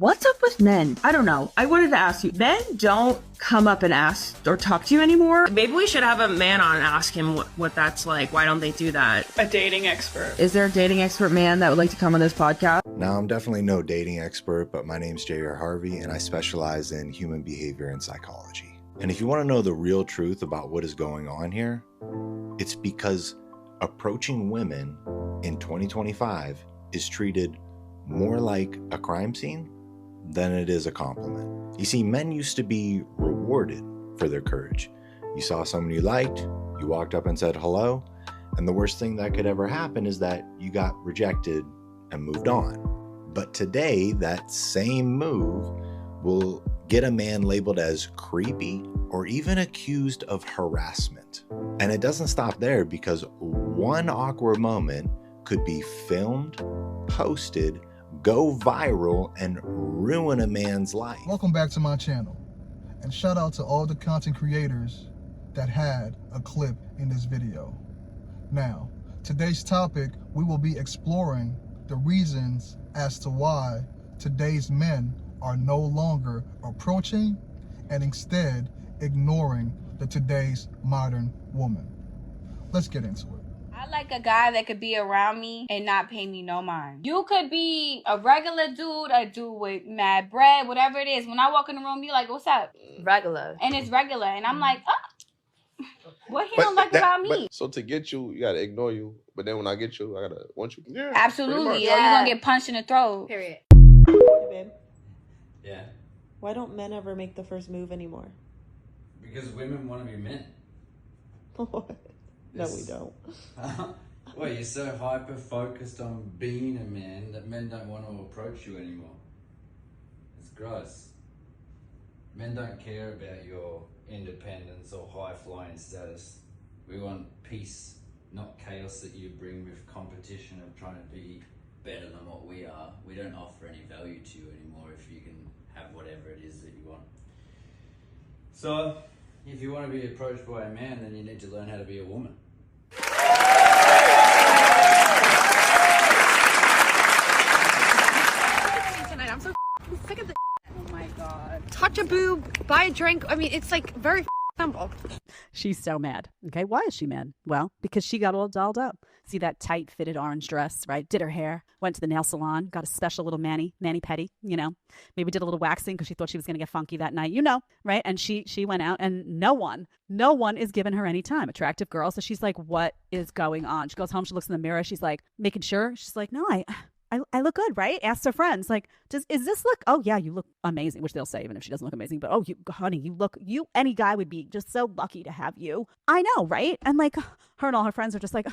What's up with men? I don't know. I wanted to ask you, men don't come up and ask or talk to you anymore. Maybe we should have a man on and ask him what that's like. Why don't they do that? A dating expert. Is there a dating expert man that would like to come on this podcast? Now, I'm definitely no dating expert, but my name's J.R. Harvey, and I specialize in human behavior and psychology. And if you want to know the real truth about what is going on here, it's because approaching women in 2025 is treated more like a crime scene than it is a compliment. You see, men used to be rewarded for their courage. You saw someone you liked, you walked up and said hello, and the worst thing that could ever happen is that you got rejected and moved on. But today, that same move will get a man labeled as creepy or even accused of harassment. And it doesn't stop there, because one awkward moment could be filmed, posted, go viral, and ruin a man's life. Welcome back to my channel, and shout out to all the content creators that had a clip in this video. Now, today's topic, we will be exploring the reasons as to why today's men are no longer approaching and instead ignoring today's modern woman. Let's get into it. I like a guy that could be around me and not pay me no mind. You could be a regular dude, a dude with mad bread, whatever it is. When I walk in the room, you like, what's up? Regular. And it's regular. And I'm like, oh, what he don't like about me? So to get you, you gotta ignore you. But then when I get you, I gotta want you. Yeah, absolutely. Or Yeah. you're gonna get punched in the throat. Period. Hey, babe. Yeah. Why don't men ever make the first move anymore? Because women want to be men. No, we don't. Well, you're so hyper-focused on being a man that men don't want to approach you anymore. It's gross. Men don't care about your independence or high-flying status. We want peace, not chaos that you bring with competition of trying to be better than what we are. We don't offer any value to you anymore if you can have whatever it is that you want. So, if you want to be approached by a man, then you need to learn how to be a woman. Tonight, I'm so sick of this. Oh my God. Touch a boob, buy a drink. I mean, it's like very simple. She's so mad. Okay, why is she mad? Well, because she got all dolled up. See that tight fitted orange dress, right? Did her hair, went to the nail salon, got a special little mani-pedi, you know. Maybe did a little waxing because she thought she was going to get funky that night, you know, right? And she went out, and no one is giving her any time. Attractive girl. So she's like, what is going on? She goes home, she looks in the mirror, she's like, making sure. She's like, no, I look good, right? Asks her friends, like, is this look? Oh yeah, you look amazing, which they'll say even if she doesn't look amazing. But oh, honey, any guy would be just so lucky to have you. I know, right? And like, her and all her friends are just like,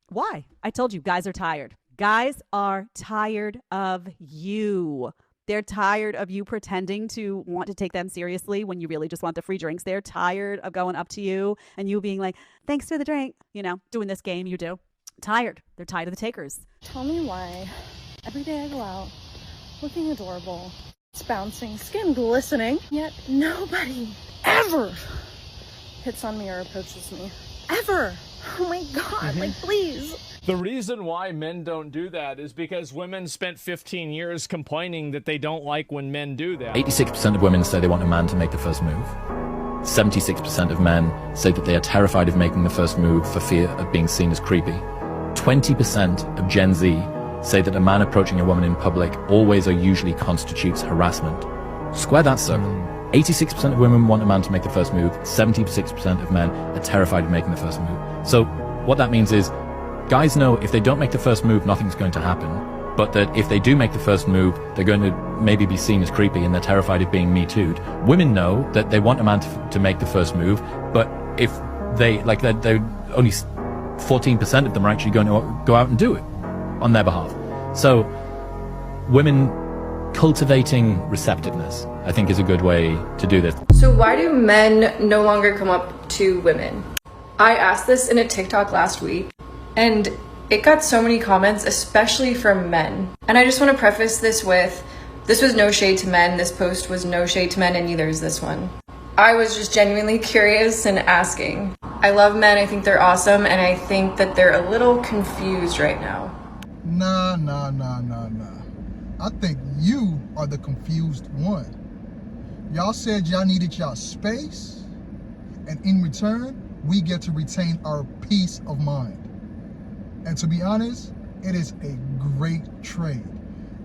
why? I told you, guys are tired. Guys are tired of you. They're tired of you pretending to want to take them seriously when you really just want the free drinks. They're tired of going up to you and you being like, thanks for the drink, you know, doing this game you do. Tired. They're tired of the takers. Tell me why every day I go out looking adorable, it's bouncing, skin glistening, yet nobody ever hits on me or approaches me. Ever. Oh my God, like please. The reason why men don't do that is because women spent 15 years complaining that they don't like when men do that. 86% of women say they want a man to make the first move. 76% of men say that they are terrified of making the first move for fear of being seen as creepy. 20% of Gen Z say that a man approaching a woman in public always or usually constitutes harassment. Square that circle. 86% of women want a man to make the first move. 76% of men are terrified of making the first move. So what that means is guys know if they don't make the first move, nothing's going to happen. But that if they do make the first move, they're going to maybe be seen as creepy and they're terrified of being Me Too'd. Women know that they want a man to make the first move, but if they're only 14% of them are actually going to go out and do it on their behalf. So women cultivating receptiveness, I think, is a good way to do this. So why do men no longer come up to women? I asked this in a TikTok last week, and it got so many comments, especially from men. And I just want to preface this with, this was no shade to men, this post was no shade to men, and neither is this one. I was just genuinely curious and asking. I love men, I think they're awesome, and I think that they're a little confused right now. Nah. I think you are the confused one. Y'all said y'all needed y'all space, and in return, we get to retain our peace of mind. And to be honest, it is a great trade.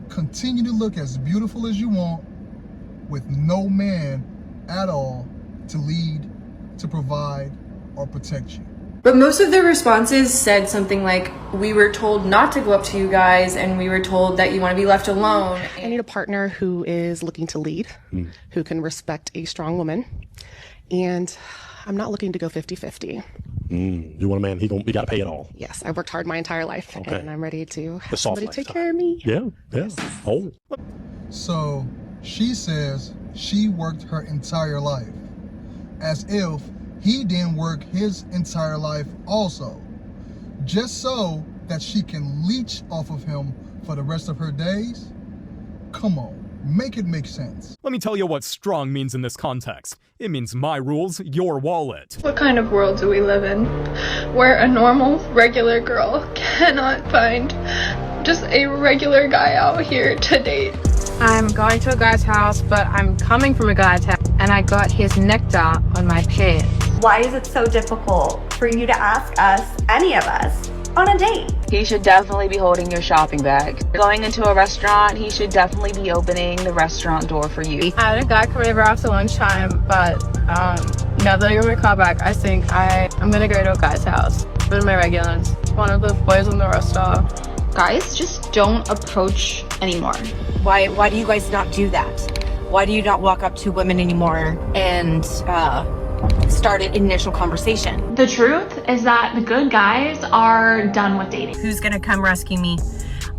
Continue to look as beautiful as you want with no man at all to lead, to provide, or protect you. But most of their responses said something like, we were told not to go up to you guys, and we were told that you want to be left alone. I need a partner who is looking to lead, who can respect a strong woman, and I'm not looking to go 50-50. You want a man, he got to pay it all. Yes, I've worked hard my entire life, and I'm ready to have The soft somebody take lifestyle. care of me. Yeah. Oh. So she says she worked her entire life, as if he didn't work his entire life also, just so that she can leech off of him for the rest of her days? Come on, make it make sense. Let me tell you what strong means in this context. It means my rules, your wallet. What kind of world do we live in where a normal, regular girl cannot find just a regular guy out here to date? I'm going to a guy's house, but I'm coming from a guy's house, and I got his nectar on my pants. Why is it so difficult for you to ask us, any of us, on a date? He should definitely be holding your shopping bag. Going into a restaurant, he should definitely be opening the restaurant door for you. I had a guy come over after lunchtime, but now that I got my car back, I think I'm gonna go to a guy's house. One of my regulars, one of the boys on the roster. Guys just don't approach anymore. Why do you guys not do that? Why do you not walk up to women anymore and start an initial conversation? The truth is that the good guys are done with dating. Who's gonna come rescue me?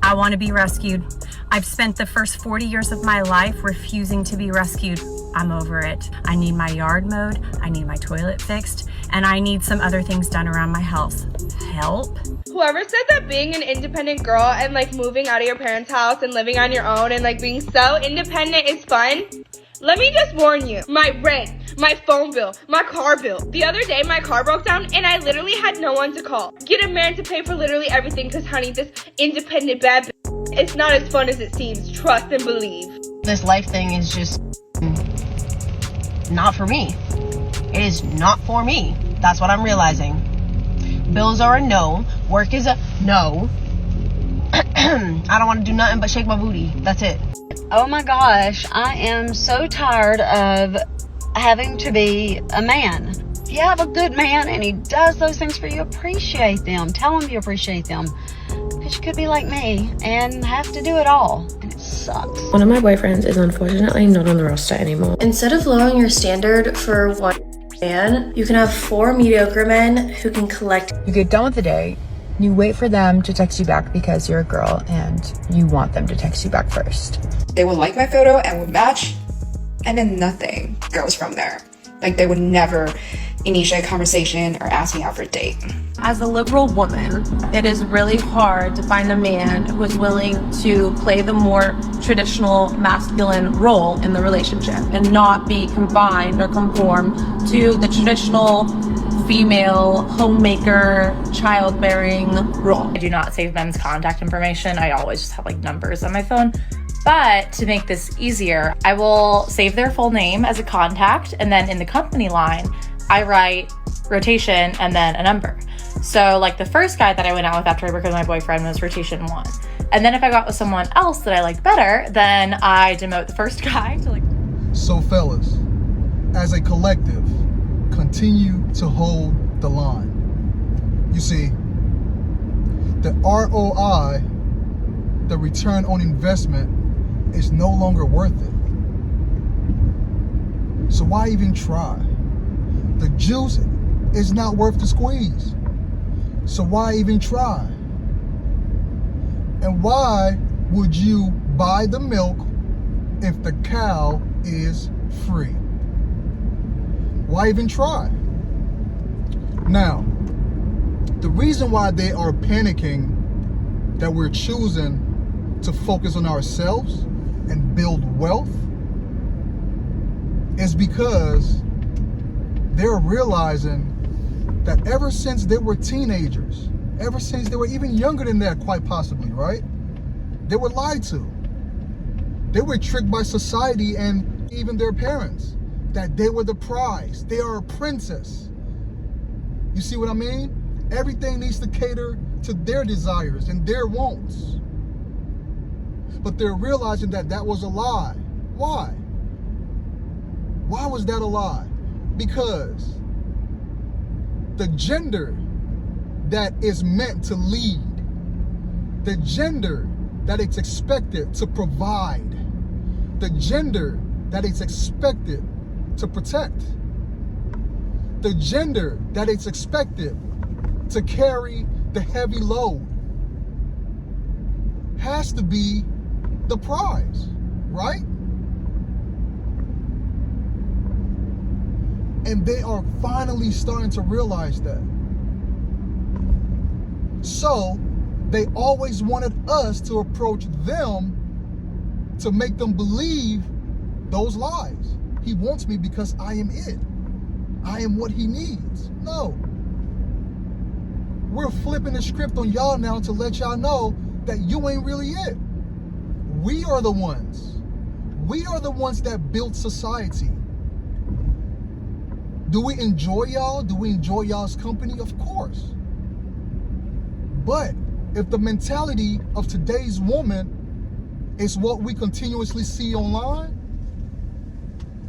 I want to be rescued. I've spent the first 40 years of my life refusing to be rescued. I'm over it. I need my yard mowed, I need my toilet fixed, and I need some other things done around my house. Help? Whoever said that being an independent girl and like moving out of your parents' house and living on your own and like being so independent is fun, let me just warn you, my rent, my phone bill, my car bill. The other day my car broke down and I literally had no one to call. Get a man to pay for literally everything because honey, this independent bad bitch, it's not as fun as it seems. Trust and believe. This life thing is just not for me. It is not for me. That's what I'm realizing. Bills are a no. Work is a no. I don't want to do nothing but shake my booty. That's it. Oh my gosh, I am so tired of having to be a man. If you have a good man and he does those things for you, appreciate them. Tell him you appreciate them. Because you could be like me and have to do it all. And it sucks. One of my boyfriends is unfortunately not on the roster anymore. Instead of lowering your standard for one man, you can have 4 mediocre men who can collect. You get done with the day, you wait for them to text you back because you're a girl and you want them to text you back first. They would like my photo and would match, and then nothing goes from there. Like they would never initiate a conversation or ask me out for a date. As a liberal woman, it is really hard to find a man who is willing to play the more traditional masculine role in the relationship and not be confined or conform to the traditional female homemaker childbearing role. I do not save men's contact information. I always just have like numbers on my phone. But to make this easier, I will save their full name as a contact, and then in the company line, I write rotation and then a number. So like the first guy that I went out with after I broke up with my boyfriend was rotation 1. And then if I got with someone else that I liked better, then I demote the first guy to like... So fellas, as a collective, continue to hold the line. You see, the ROI, the return on investment, is no longer worth it. So why even try? The juice is not worth the squeeze. So why even try? And why would you buy the milk if the cow is free? Why even try? Now, the reason why they are panicking that we're choosing to focus on ourselves and build wealth is because they're realizing that ever since they were teenagers, ever since they were even younger than that, quite possibly, right? They were lied to. They were tricked by society and even their parents that they were the prize. They are a princess. You see what I mean? Everything needs to cater to their desires and their wants. But they're realizing that that was a lie. Why? Why was that a lie? Because the gender that is meant to lead, the gender that is expected to provide, the gender that is expected to protect, the gender that is expected to carry the heavy load has to be the prize, right? And they are finally starting to realize that. So they always wanted us to approach them to make them believe those lies. He wants me because I am it. I am what he needs. No. We're flipping the script on y'all now to let y'all know that you ain't really it. We are the ones. We are the ones that built society. Do we enjoy y'all? Do we enjoy y'all's company? Of course. But if the mentality of today's woman is what we continuously see online,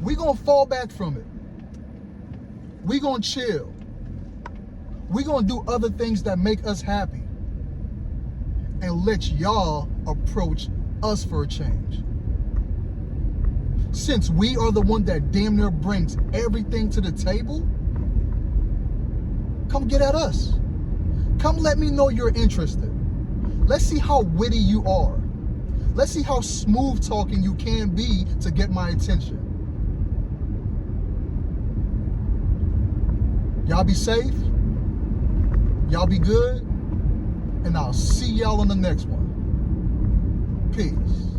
we're going to fall back from it. We're going to chill. We're going to do other things that make us happy and let y'all approach us for a change. Since we are the one that damn near brings everything to the table, come get at us. Come let me know you're interested. Let's see how witty you are. Let's see how smooth talking you can be to get my attention. Y'all be safe. Y'all be good. And I'll see y'all on the next one. Peace.